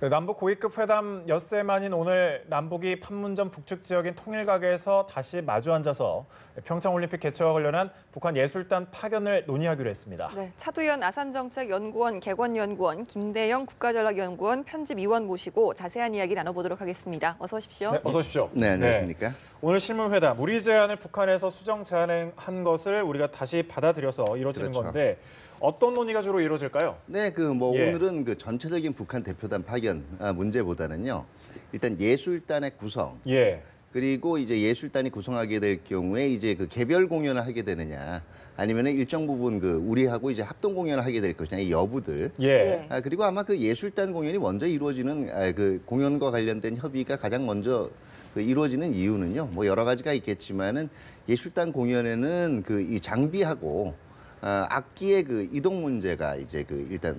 네, 남북 고위급 회담 엿새 만인 오늘 남북이 판문점 북측 지역인 통일각에서 다시 마주 앉아서 평창올림픽 개최와 관련한 북한 예술단 파견을 논의하기로 했습니다. 네, 차두현 아산정책연구원 개관연구원, 김대영 국가전략연구원 편집위원 모시고 자세한 이야기 나눠보도록 하겠습니다. 어서 오십시오. 네, 어서 오십시오. 네, 안녕하십니까. 오늘 실무회담, 우리 제안을 북한에서 수정 제안한 것을 우리가 다시 받아들여서 이루어지는 그렇죠. 건데 어떤 논의가 주로 이루어질까요? 네, 예. 오늘은 전체적인 북한 대표단 파견 문제보다는요. 일단 예술단의 구성. 예. 그리고 이제 예술단이 구성하게 될 경우에 이제 그 개별 공연을 하게 되느냐, 아니면은 일정 부분 우리하고 이제 합동 공연을 하게 될 것이냐, 이 여부들. 예. 그리고 아마 그 예술단 공연이 먼저 이루어지는 그 공연과 관련된 협의가 가장 먼저 이루어지는 이유는요. 뭐 여러 가지가 있겠지만은 예술단 공연에는 이 장비하고 악기의 이동 문제가 이제 일단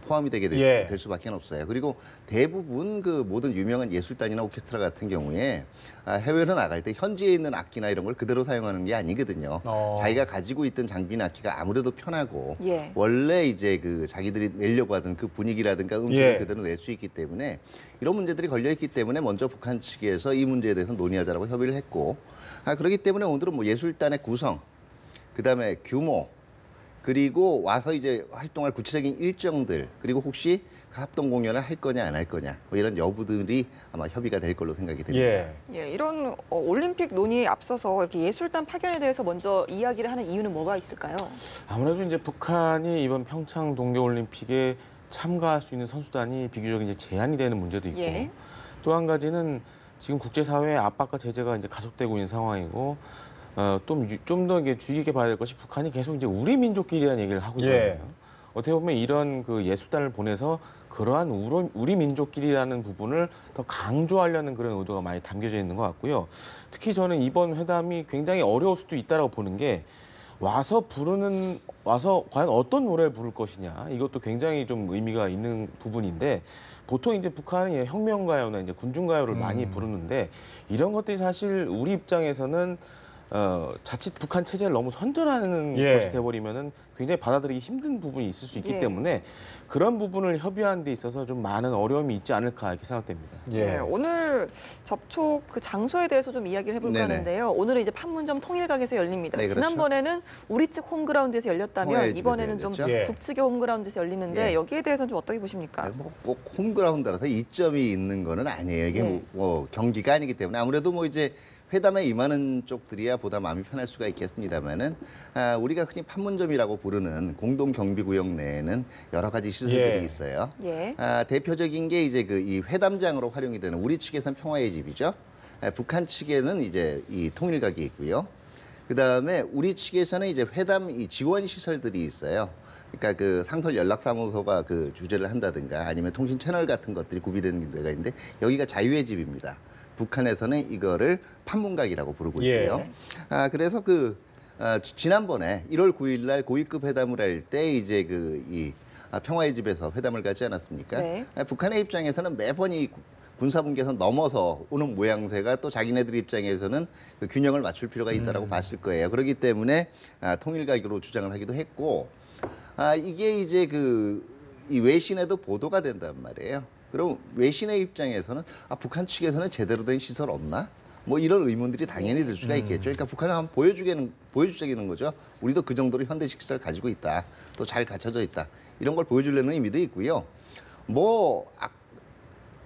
포함이 되게 될 수밖에 없어요. 그리고 대부분 모든 유명한 예술단이나 오케스트라 같은 경우에 해외로 나갈 때 현지에 있는 악기나 이런 걸 그대로 사용하는 게 아니거든요. 자기가 가지고 있던 장비나 악기가 아무래도 편하고 원래 이제 자기들이 내려고 하던 그 분위기라든가 음색을 그대로 낼 수 있기 때문에 이런 문제들이 걸려 있기 때문에 먼저 북한 측에서 이 문제에 대해서 논의하자라고 협의를 했고 그렇기 때문에 오늘은 뭐 예술단의 구성, 그다음에 규모, 그리고 와서 이제 활동할 구체적인 일정들, 그리고 혹시 합동 공연을 할 거냐 안 할 거냐 뭐 이런 여부들이 아마 협의가 될 걸로 생각이 됩니다. 예, 이런 올림픽 논의에 앞서서 이렇게 예술단 파견에 대해서 먼저 이야기를 하는 이유는 뭐가 있을까요? 아무래도 이제 북한이 이번 평창 동계올림픽에 참가할 수 있는 선수단이 비교적 이제 제한이 되는 문제도 있고 또 한 가지는 지금 국제사회의 압박과 제재가 이제 가속되고 있는 상황이고 좀 더 주의 깊게 봐야 될 것이 북한이 계속 이제 우리 민족끼리라는 얘기를 하고 있거든요. 어떻게 보면 이런 예술단을 보내서 그러한 우리 민족끼리라는 부분을 더 강조하려는 그런 의도가 많이 담겨져 있는 것 같고요. 특히 저는 이번 회담이 굉장히 어려울 수도 있다라고 보는 게 와서 과연 어떤 노래를 부를 것이냐, 이것도 굉장히 좀 의미가 있는 부분인데 보통 이제 북한은 혁명가요나 이제 군중가요를 많이 부르는데 이런 것들이 사실 우리 입장에서는 자칫 북한 체제를 너무 선전하는 것이 돼버리면은 굉장히 받아들이기 힘든 부분이 있을 수 있기 때문에 그런 부분을 협의하는 데 있어서 좀 많은 어려움이 있지 않을까 이렇게 생각됩니다. 오늘 접촉 장소에 대해서 좀 이야기를 해볼까 하는데요. 오늘은 이제 판문점 통일각에서 열립니다. 네, 그렇죠. 지난번에는 우리 측 홈그라운드에서 열렸다면 이번에는 좀 북측의 홈그라운드에서 열리는데 여기에 대해서는 좀 어떻게 보십니까? 꼭 홈그라운드라서 이점이 있는 거는 아니에요. 이게 뭐 경기가 아니기 때문에 아무래도 뭐 이제 회담에 임하는 쪽들이야 보다 마음이 편할 수가 있겠습니다만은 우리가 흔히 판문점이라고 부르는 공동 경비구역 내에는 여러 가지 시설들이 있어요. 대표적인 게 이제 이 회담장으로 활용이 되는 우리 측에서는 평화의 집이죠. 북한 측에는 이제 이 통일각이 있고요. 그 다음에 우리 측에서는 이제 회담 지원 시설들이 있어요. 그러니까 상설 연락사무소가 주재를 한다든가 아니면 통신 채널 같은 것들이 구비되는 데가 있는데 여기가 자유의 집입니다. 북한에서는 이거를 판문각이라고 부르고 있고요. 그래서 지난번에 1월 9일 날 고위급 회담을 할 때 이제 이 평화의 집에서 회담을 갖지 않았습니까? 북한의 입장에서는 매번 이 군사분계선 넘어서 오는 모양새가 또 자기네들 입장에서는 균형을 맞출 필요가 있다라고 봤을 거예요. 그렇기 때문에 통일각으로 주장을 하기도 했고 이게 이제 이 외신에도 보도가 된단 말이에요. 그럼 외신의 입장에서는 북한 측에서는 제대로 된 시설 없나? 뭐 이런 의문들이 당연히 들 수가 있겠죠. 그러니까 북한은 한번 보여주자는 거죠. 우리도 그 정도로 현대식 시설 가지고 있다. 또 잘 갖춰져 있다. 이런 걸 보여주려는 의미도 있고요.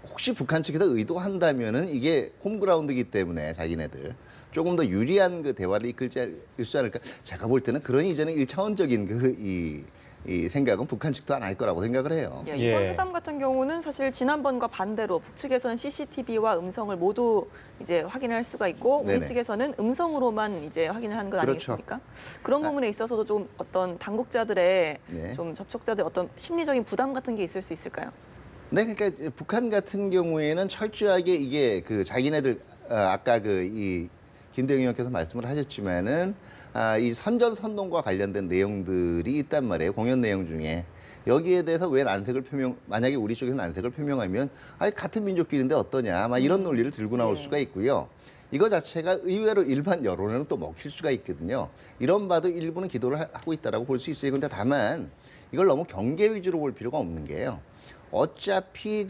혹시 북한 측에서 의도한다면은 이게 홈그라운드이기 때문에 자기네들 조금 더 유리한 대화를 이끌지 않을까. 제가 볼 때는 그런 이전에 1차원적인 이 생각은 북한 측도 안 할 거라고 생각을 해요. 이번 회담 같은 경우는 사실 지난번과 반대로 북측에서는 CCTV와 음성을 모두 이제 확인할 수가 있고 우리 측에서는 음성으로만 이제 확인을 하는 것 아니겠습니까? 그런 부분에 있어서도 좀 어떤 당국자들의 좀 접촉자들 어떤 심리적인 부담 같은 게 있을 수 있을까요? 네, 그러니까 북한 같은 경우에는 철저하게 이게 자기네들 아까 이 김대영 의원께서 말씀을 하셨지만은 이 선전선동과 관련된 내용들이 있단 말이에요. 공연 내용 중에. 여기에 대해서 왜 난색을 만약에 우리 쪽에서 난색을 표명하면 같은 민족끼리인데 어떠냐. 막 이런 논리를 들고 나올 수가 있고요. 이거 자체가 의외로 일반 여론에는 또 먹힐 수가 있거든요. 이런 바도 일부는 기도를 하고 있다라고 볼 수 있어요. 근데 다만 이걸 너무 경계 위주로 볼 필요가 없는 게요. 어차피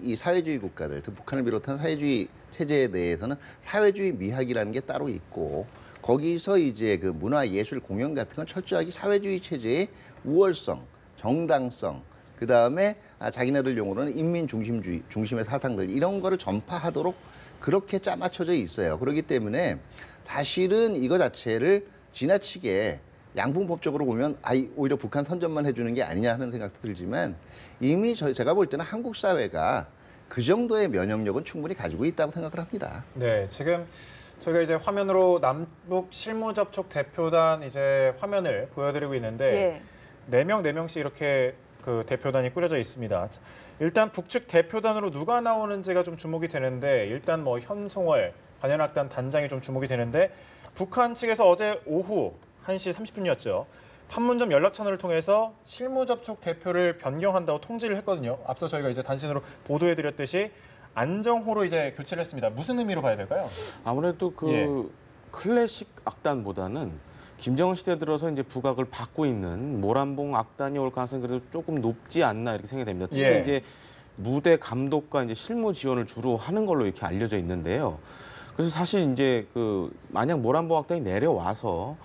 이 사회주의 국가들, 북한을 비롯한 사회주의 체제에 대해서는 사회주의 미학이라는 게 따로 있고 거기서 이제 그 문화, 예술, 공연 같은 건 철저하게 사회주의 체제의 우월성, 정당성, 그 다음에 자기네들 용어로는 인민 중심주의, 중심의 사상들 이런 거를 전파하도록 그렇게 짜맞춰져 있어요. 그렇기 때문에 사실은 이거 자체를 지나치게 양분법적으로 보면 오히려 북한 선전만 해주는 게 아니냐 하는 생각도 들지만 이미 제가 볼 때는 한국 사회가 그 정도의 면역력은 충분히 가지고 있다고 생각을 합니다. 네, 지금 저희가 이제 화면으로 남북 실무 접촉 대표단 이제 화면을 보여드리고 있는데 네 명씩 이렇게 그 대표단이 꾸려져 있습니다. 일단 북측 대표단으로 누가 나오는지가 좀 주목이 되는데 일단 뭐 현송월 관현악단 단장이 좀 주목이 되는데 북한 측에서 어제 오후 1시 30분이었죠. 판문점 연락처를 통해서 실무 접촉 대표를 변경한다고 통지를 했거든요. 앞서 저희가 이제 단신으로 보도해드렸듯이 안정호로 이제 교체를 했습니다. 무슨 의미로 봐야 될까요? 아무래도 클래식 악단보다는 김정은 시대 들어서 이제 부각을 받고 있는 모란봉 악단이 올 가능성이 그래도 조금 높지 않나 이렇게 생각이 됩니다. 특히 이제 무대 감독과 이제 실무 지원을 주로 하는 걸로 이렇게 알려져 있는데요. 그래서 사실 이제 만약 모란봉 악단이 내려와서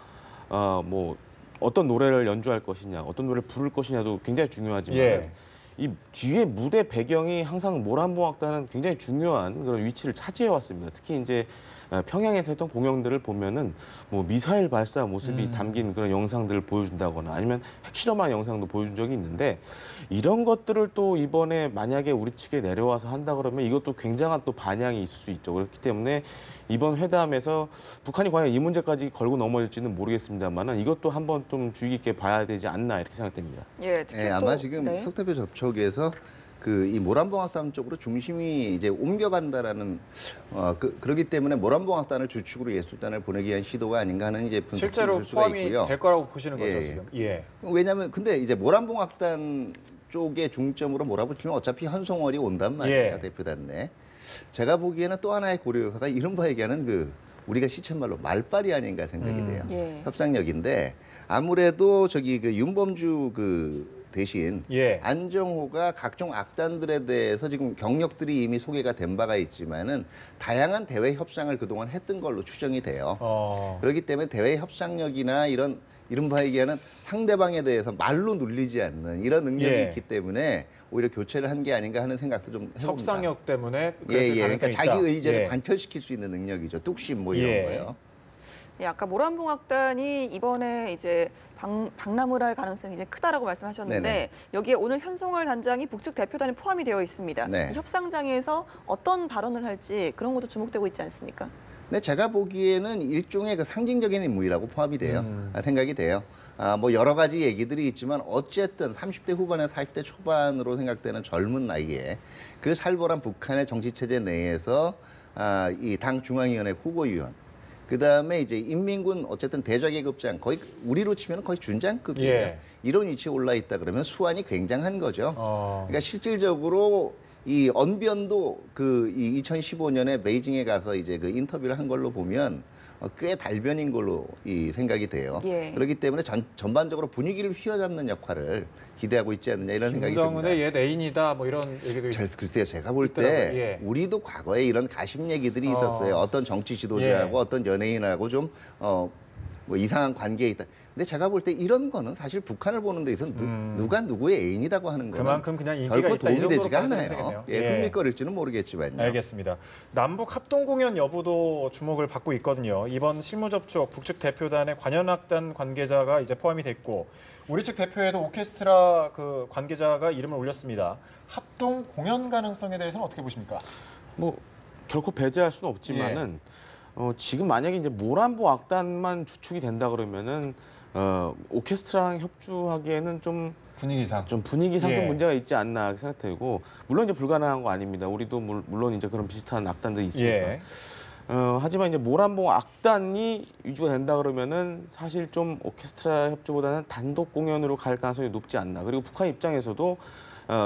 뭐 어떤 노래를 연주할 것이냐, 어떤 노래를 부를 것이냐도 굉장히 중요하지만 이 뒤에 무대 배경이 항상 모란봉 악단은 굉장히 중요한 그런 위치를 차지해 왔습니다. 특히 이제 평양에서 했던 공연들을 보면은 뭐 미사일 발사 모습이 담긴 그런 영상들을 보여준다거나 아니면 핵실험한 영상도 보여준 적이 있는데 이런 것들을 또 이번에 만약에 우리 측에 내려와서 한다 그러면 이것도 굉장한 또 반향이 있을 수 있죠. 그렇기 때문에 이번 회담에서 북한이 과연 이 문제까지 걸고 넘어질지는 모르겠습니다만은 이것도 한번 좀 주의 깊게 봐야 되지 않나 이렇게 생각됩니다. 특히 아마 지금 석대표 접촉에서 이 모란봉악단 쪽으로 중심이 이제 옮겨간다라는 그러기 때문에 모란봉악단을 주축으로 예술단을 보내기 위한 시도가 아닌가 하는 이제 분석이 실제로 있을 수가 포함이 있고요. 될 거라고 보시는 거죠 지금? 왜냐하면 근데 이제 모란봉악단 쪽에 중점으로 몰아붙이면 어차피 현송월이 온단 말이에요. 대표단 내. 제가 보기에는 또 하나의 고려 요소가 이른바 얘기하는 우리가 시쳇말로 말빨이 아닌가 생각이 돼요. 협상력인데 아무래도 윤범주 대신 안정호가 각종 악단들에 대해서 지금 경력들이 이미 소개가 된 바가 있지만은 다양한 대외 협상을 그동안 했던 걸로 추정이 돼요. 그렇기 때문에 대외 협상력이나 이런 이른바 얘기하는 상대방에 대해서 말로 눌리지 않는 이런 능력이 있기 때문에 오히려 교체를 한 게 아닌가 하는 생각도 좀 해봅니다. 협상력 때문에 그러니까 자기 의제를 관철시킬 수 있는 능력이죠. 뚝심 뭐 이런 거요. 아까 모란봉 악단이 이번에 이제 방남을 할 가능성이 이제 크다라고 말씀하셨는데 여기에 오늘 현송월 단장이 북측 대표단에 포함이 되어 있습니다. 이 협상장에서 어떤 발언을 할지 그런 것도 주목되고 있지 않습니까? 네, 제가 보기에는 일종의 상징적인 인물이라고 포함이 돼요. 생각이 돼요. 뭐 여러 가지 얘기들이 있지만 어쨌든 30대 후반에서 40대 초반으로 생각되는 젊은 나이에 그 살벌한 북한의 정치체제 내에서 이 당 중앙위원회 후보위원 그다음에 이제 인민군 어쨌든 대좌계급장 거의 우리로 치면 거의 준장급이에요. 이런 위치에 올라 있다 그러면 수완이 굉장한 거죠. 그러니까 실질적으로 이 언변도 이 2015년에 베이징에 가서 이제 인터뷰를 한 걸로 보면 꽤 달변인 걸로 생각이 돼요. 그렇기 때문에 전반적으로 분위기를 휘어잡는 역할을 기대하고 있지 않느냐 이런 생각이 듭니다. 김정은의 옛 애인이다 뭐 이런 얘기도 글쎄요. 제가 볼 때 우리도 과거에 이런 가심 얘기들이 있었어요. 어떤 정치 지도자하고 어떤 연예인하고 좀 뭐 이상한 관계에 있다. 근데 제가 볼 때 이런 거는 사실 북한을 보는 데 있어서 누가 누구의 애인이라고 하는 거는 그만큼 그냥 인기가 결코 있다, 이 도움이 되지가 정도로 않아요. 되겠네요. 흥미거릴지는 모르겠지만요. 알겠습니다. 남북 합동 공연 여부도 주목을 받고 있거든요. 이번 실무 접촉 북측 대표단의 관현악단 관계자가 이제 포함이 됐고 우리 측 대표에도 오케스트라 관계자가 이름을 올렸습니다. 합동 공연 가능성에 대해서는 어떻게 보십니까? 뭐 결코 배제할 수는 없지만은 지금 만약에 이제 모란봉 악단만 주축이 된다 그러면은 오케스트라랑 협주하기에는 좀 분위기상 좀 문제가 있지 않나 생각되고 물론 이제 불가능한 거 아닙니다. 우리도 물론 이제 그런 비슷한 악단들이 있으니까. 하지만 이제 모란봉 악단이 위주가 된다 그러면은 사실 좀 오케스트라 협주보다는 단독 공연으로 갈 가능성이 높지 않나. 그리고 북한 입장에서도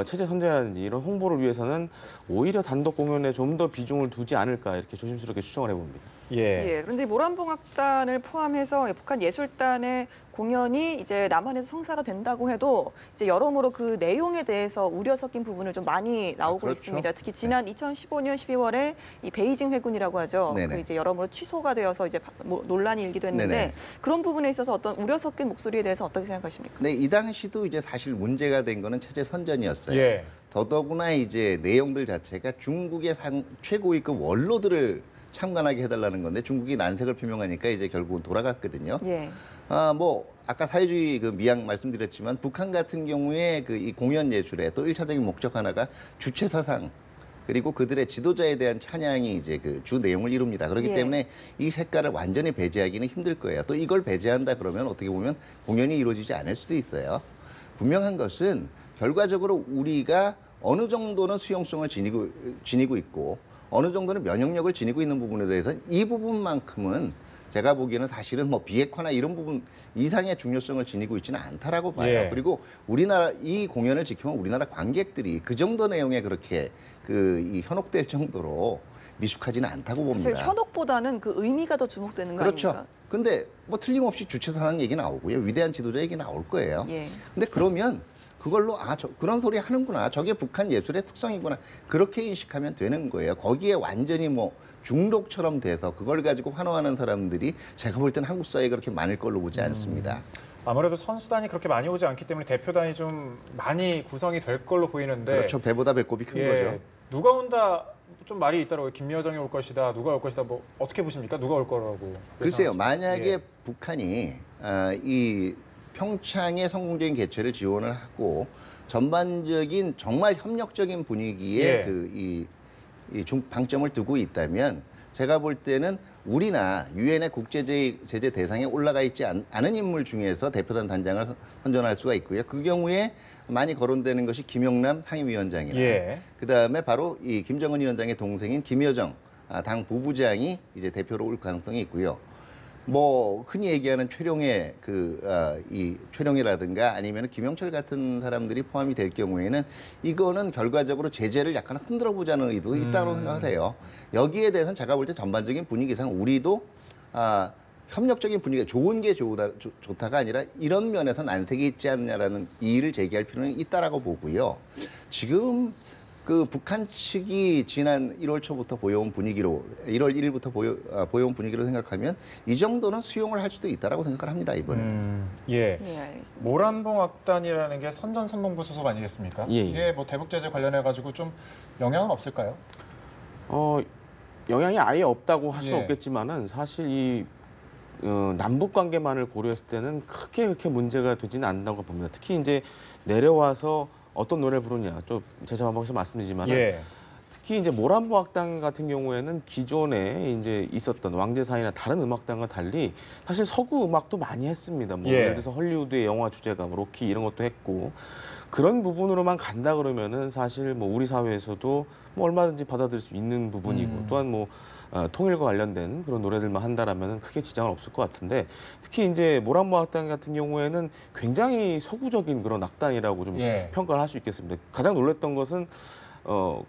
체제 선전이라든지 이런 홍보를 위해서는 오히려 단독 공연에 좀 더 비중을 두지 않을까 이렇게 조심스럽게 추정을 해봅니다. 예. 그런데 모란봉악단을 포함해서 북한 예술단의 공연이 이제 남한에서 성사가 된다고 해도 이제 여러모로 그 내용에 대해서 우려 섞인 부분을 좀 많이 나오고 그렇죠. 있습니다. 특히 지난 2015년 12월에 이 베이징 회군이라고 하죠. 네네. 그 이제 여러모로 취소가 되어서 이제 논란이 일기도 했는데 네네. 그런 부분에 있어서 어떤 우려 섞인 목소리에 대해서 어떻게 생각하십니까? 네, 이 당시도 이제 사실 문제가 된 거는 체제 선전이었어요. 예. 더더구나 이제 내용들 자체가 중국의 최고위급 원로들을 참관하게 해달라는 건데 중국이 난색을 표명하니까 이제 결국은 돌아갔거든요. 예. 뭐 아까 사회주의 그 미학 말씀드렸지만 북한 같은 경우에 그 이 공연 예술의 또 1차적인 목적 하나가 주체 사상 그리고 그들의 지도자에 대한 찬양이 이제 그 주 내용을 이룹니다. 그렇기 예. 때문에 이 색깔을 완전히 배제하기는 힘들 거예요. 또 이걸 배제한다 그러면 어떻게 보면 공연이 이루어지지 않을 수도 있어요. 분명한 것은 결과적으로 우리가 어느 정도는 수용성을 지니고 있고 어느 정도는 면역력을 지니고 있는 부분에 대해서는 이 부분만큼은 제가 보기에는 사실은 뭐 비핵화나 이런 부분 이상의 중요성을 지니고 있지는 않다라고 봐요. 예. 그리고 우리나라 이 공연을 지켜본 우리나라 관객들이 그 정도 내용에 그렇게 이 현혹될 정도로 미숙하지는 않다고 봅니다. 사실 현혹보다는 그 의미가 더 주목되는 거 그렇죠. 아닙니까? 근데 뭐 틀림없이 주체사상 얘기 나오고요. 위대한 지도자 얘기 나올 거예요. 예. 근데 그러면 그걸로 그런 소리 하는구나. 저게 북한 예술의 특성이구나. 그렇게 인식하면 되는 거예요. 거기에 완전히 뭐 중독처럼 돼서 그걸 가지고 환호하는 사람들이 제가 볼 때는 한국 사회에 그렇게 많을 걸로 보지 않습니다. 아무래도 선수단이 그렇게 많이 오지 않기 때문에 대표단이 좀 많이 구성이 될 걸로 보이는데 그렇죠. 배보다 배꼽이 큰 예, 거죠. 누가 온다 좀 말이 있더라고요. 김여정이 올 것이다. 누가 올 것이다. 뭐 어떻게 보십니까? 누가 올 거라고. 글쎄요. 예상하십니까? 만약에 예. 북한이 이 평창의 성공적인 개최를 지원을 하고 전반적인 정말 협력적인 분위기에 예. 방점을 두고 있다면 제가 볼 때는 우리나 유엔의 국제제재 대상에 올라가 있지 않은 인물 중에서 대표단 단장을 선정할 수가 있고요. 그 경우에 많이 거론되는 것이 김용남 상임위원장이나 예. 그다음에 바로 이 김정은 위원장의 동생인 김여정 당 부부장이 이제 대표로 올 가능성이 있고요. 뭐 흔히 얘기하는 최룡의 이 최룡이라든가 아니면 김영철 같은 사람들이 포함이 될 경우에는 이거는 결과적으로 제재를 약간 흔들어 보자는 의도도 있다고 생각을 해요. 여기에 대해서는 제가 볼 때 전반적인 분위기상 우리도 협력적인 분위기가 좋은 게 좋다가 아니라 이런 면에서는 안색이 있지 않느냐라는 이의를 제기할 필요는 있다라고 보고요. 지금 그 북한 측이 지난 1월 초부터 보여온 분위기로 1월 1일부터 보여온 분위기로 생각하면 이 정도는 수용을 할 수도 있다라고 생각을 합니다 이번에는. 예. 예, 알겠습니다. 모란봉악단이라는 게 선전선동부 소속 아니겠습니까? 예, 예. 이게 뭐 대북 제재 관련해 가지고 좀 영향은 없을까요? 영향이 아예 없다고 할 수는 예. 없겠지만은 사실 이 남북 관계만을 고려했을 때는 크게 그렇게 문제가 되지는 않는다고 봅니다. 특히 이제 내려와서 어떤 노래를 부르냐, 좀 제가 반복해서 말씀드리지만 예. 특히 이제 모란봉악단 같은 경우에는 기존에 이제 있었던 왕제사이나 다른 음악단과 달리 사실 서구 음악도 많이 했습니다. 뭐 예. 예를 들어서 헐리우드의 영화 주제가 뭐 로키 이런 것도 했고 그런 부분으로만 간다 그러면은 사실 뭐 우리 사회에서도 뭐 얼마든지 받아들일 수 있는 부분이고 또한 뭐 통일과 관련된 그런 노래들만 한다라면 크게 지장은 없을 것 같은데 특히 이제 모란봉악단 같은 경우에는 굉장히 서구적인 그런 악단이라고 좀 예. 평가를 할 수 있겠습니다. 가장 놀랐던 것은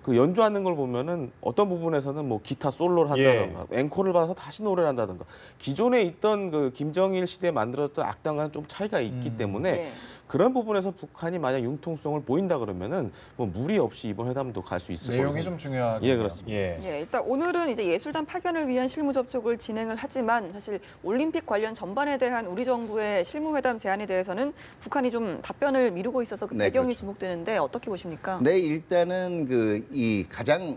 그 연주하는 걸 보면은 어떤 부분에서는 뭐 기타 솔로를 한다던가 앵콜을 받아서 다시 노래를 한다던가 기존에 있던 그 김정일 시대에 만들었던 악단과는 좀 차이가 있기 때문에 예. 그런 부분에서 북한이 만약 융통성을 보인다 그러면은 뭐 무리 없이 이번 회담도 갈 수 있을 내용이 거라고 좀 중요하죠. 예, 그렇습니다. 예. 예, 일단 오늘은 이제 예술단 파견을 위한 실무 접촉을 진행을 하지만 사실 올림픽 관련 전반에 대한 우리 정부의 실무회담 제안에 대해서는 북한이 좀 답변을 미루고 있어서 그 네, 배경이 그렇죠. 주목되는데 어떻게 보십니까? 네, 일단은 가장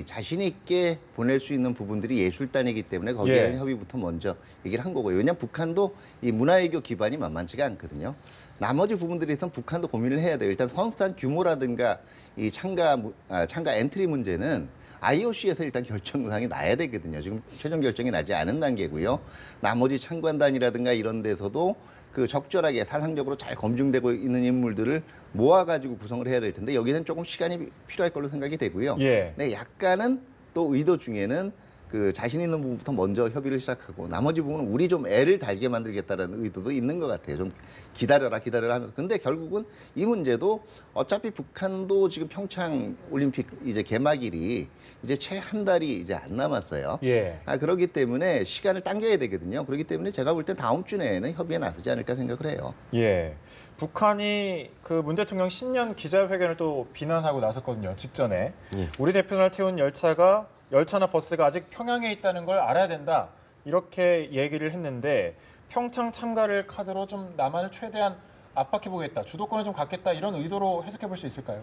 자신 있게 보낼 수 있는 부분들이 예술단이기 때문에 거기에 대한 협의부터 먼저 얘기를 한 거고요. 왜냐하면 북한도 이 문화외교 기반이 만만치가 않거든요. 나머지 부분들에선 북한도 고민을 해야 돼요. 일단 선수단 규모라든가 이 참가 엔트리 문제는 IOC에서 일단 결정사항이 나야 되거든요. 지금 최종 결정이 나지 않은 단계고요. 나머지 참관단이라든가 이런 데서도 그 적절하게 사상적으로 잘 검증되고 있는 인물들을 모아가지고 구성을 해야 될 텐데 여기는 조금 시간이 필요할 걸로 생각이 되고요. 예. 네, 약간은 또 의도 중에는 그 자신 있는 부분부터 먼저 협의를 시작하고 나머지 부분은 우리 좀 애를 달게 만들겠다라는 의도도 있는 것 같아요. 좀 기다려라 하면서. 근데 결국은 이 문제도 어차피 북한도 지금 평창 올림픽 이제 개막일이 이제 채 한 달이 이제 안 남았어요. 예. 그렇기 때문에 시간을 당겨야 되거든요. 그렇기 때문에 제가 볼 때 다음 주 내에는 협의에 나서지 않을까 생각을 해요. 예. 북한이 그 문 대통령 신년 기자회견을 또 비난하고 나섰거든요. 직전에. 예. 우리 대표를 태운 열차나 버스가 아직 평양에 있다는 걸 알아야 된다. 이렇게 얘기를 했는데 평창 참가를 카드로 좀 남한을 최대한 압박해보겠다, 주도권을 좀 갖겠다 이런 의도로 해석해볼 수 있을까요?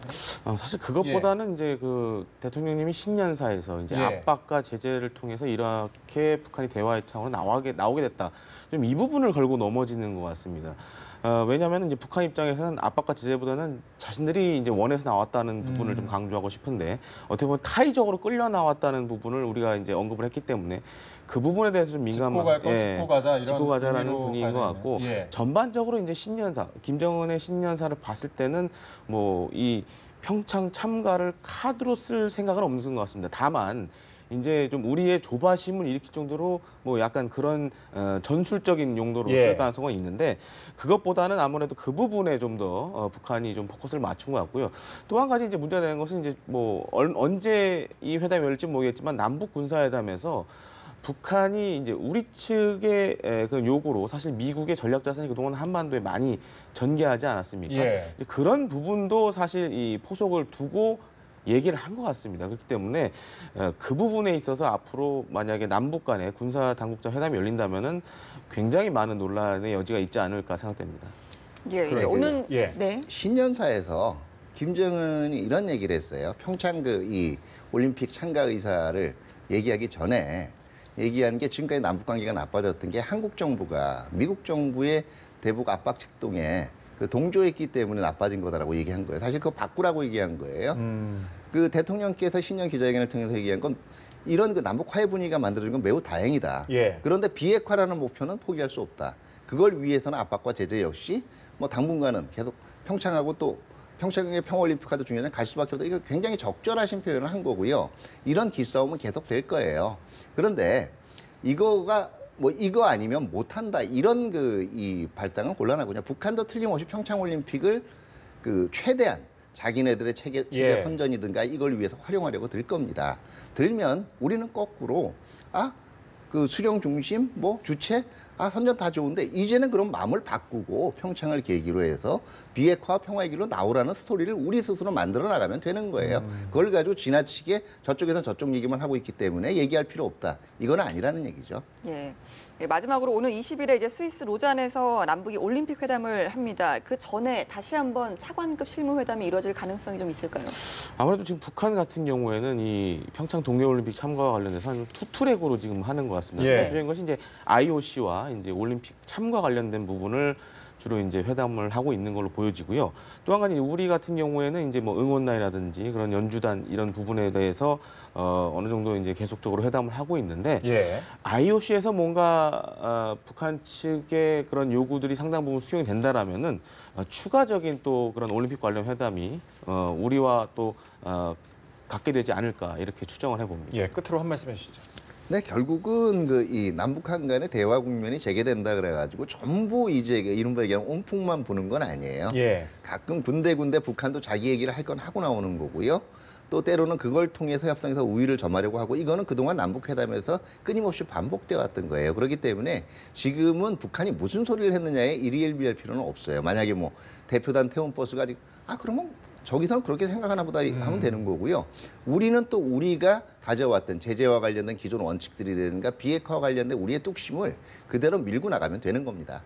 사실 그것보다는 이제 그 대통령님이 신년사에서 이제 압박과 제재를 통해서 이렇게 북한이 대화의 창으로 나오게 됐다. 좀 이 부분을 걸고 넘어지는 것 같습니다. 왜냐하면 이제 북한 입장에서는 압박과 제재보다는 자신들이 이제 원해서 나왔다는 부분을 좀 강조하고 싶은데 어떻게 보면 타의적으로 끌려 나왔다는 부분을 우리가 이제 언급을 했기 때문에 그 부분에 대해서 좀 민감한 짚고 가자 이런 짚고 가자라는 의미로 분위기인 것 같고 전반적으로 이제 신년사 김정은의 신년사를 봤을 때는 뭐 이 평창 참가를 카드로 쓸 생각은 없는 것 같습니다. 다만 이제 좀 우리의 조바심을 일으킬 정도로 뭐 약간 그런 전술적인 용도로 쓸 가능성은 있는데 그것보다는 아무래도 그 부분에 좀 더 북한이 좀 포커스를 맞춘 것 같고요. 또 한 가지 이제 문제가 되는 것은 이제 뭐 언제 이 회담이 열릴지 모르겠지만 남북 군사회담에서 북한이 이제 우리 측의 그 요구로 사실 미국의 전략 자산이 그동안 한반도에 많이 전개하지 않았습니까? 이제 그런 부분도 사실 이 포석을 두고 얘기를 한 것 같습니다. 그렇기 때문에 그 부분에 있어서 앞으로 만약에 남북 간의 군사 당국자 회담이 열린다면은 굉장히 많은 논란의 여지가 있지 않을까 생각됩니다. 예, 오늘 신년사에서 김정은이 이런 얘기를 했어요. 평창 이 올림픽 참가 의사를 얘기하기 전에 얘기한 게 지금까지 남북 관계가 나빠졌던 게 한국 정부가 미국 정부의 대북 압박 책동에 그 동조했기 때문에 나빠진 거다라고 얘기한 거예요. 사실 그거 바꾸라고 얘기한 거예요. 그 대통령께서 신년 기자회견을 통해서 얘기한 건 이런 그 남북 화해 분위기가 만들어진 건 매우 다행이다. 그런데 비핵화라는 목표는 포기할 수 없다. 그걸 위해서는 압박과 제재 역시 뭐 당분간은 계속 평창하고 또 평창의 평화올림픽과도 중요한 갈 수밖에 없다. 이거 굉장히 적절하신 표현을 한 거고요. 이런 기싸움은 계속 될 거예요. 그런데 이거가 뭐 이거 아니면 못한다 이런 이 발상은 곤란하군요. 북한도 틀림없이 평창올림픽을 그 최대한 자기네들의 체계 선전이든가 이걸 위해서 활용하려고 들 겁니다. 들면 우리는 거꾸로 그 수령 중심 뭐 주체 선전 다 좋은데 이제는 그럼 마음을 바꾸고 평창을 계기로 해서 비핵화 평화의 길로 나오라는 스토리를 우리 스스로 만들어 나가면 되는 거예요. 그걸 가지고 지나치게 저쪽에서 저쪽 얘기만 하고 있기 때문에 얘기할 필요 없다. 이건 아니라는 얘기죠. 예. 마지막으로 오늘 20일에 이제 스위스 로잔에서 남북이 올림픽 회담을 합니다. 그 전에 다시 한번 차관급 실무회담이 이루어질 가능성이 좀 있을까요? 아무래도 지금 북한 같은 경우에는 이 평창 동계올림픽 참가와 관련해서 한 투트랙으로 지금 하는 것 같습니다. 대표적인 것이 이제 IOC와 이제 올림픽 참가 관련된 부분을 주로 이제 회담을 하고 있는 걸로 보여지고요. 또 한 가지 우리 같은 경우에는 이제 뭐 응원단이라든지 그런 연주단 이런 부분에 대해서 어느 정도 이제 계속적으로 회담을 하고 있는데 IOC에서 뭔가 북한 측의 그런 요구들이 상당 부분 수용이 된다라면은 추가적인 또 그런 올림픽 관련 회담이 우리와 또 갖게 되지 않을까 이렇게 추정을 해봅니다. 끝으로 한 말씀 해주시죠. 네, 결국은 이 남북한 간의 대화 국면이 재개된다 그래가지고 전부 이제 이른바 얘기하면 온풍만 보는 건 아니에요. 가끔 군데군데 북한도 자기 얘기를 할 건 하고 나오는 거고요. 또 때로는 그걸 통해서 협상에서 우위를 점하려고 하고 이거는 그동안 남북회담에서 끊임없이 반복되어 왔던 거예요. 그렇기 때문에 지금은 북한이 무슨 소리를 했느냐에 일희일비할 필요는 없어요. 만약에 뭐 대표단 태운 버스가 아직 그러면 저기서는 그렇게 생각하나 보다 하면 되는 거고요. 우리는 또 우리가 가져왔던 제재와 관련된 기존 원칙들이라든가 비핵화와 관련된 우리의 뚝심을 그대로 밀고 나가면 되는 겁니다.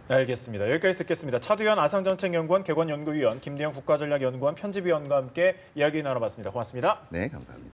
알겠습니다. 여기까지 듣겠습니다. 차두현 아상정책연구원 개관연구위원, 김대영 국가전략연구원 편집위원과 함께 이야기 나눠봤습니다. 고맙습니다. 네, 감사합니다.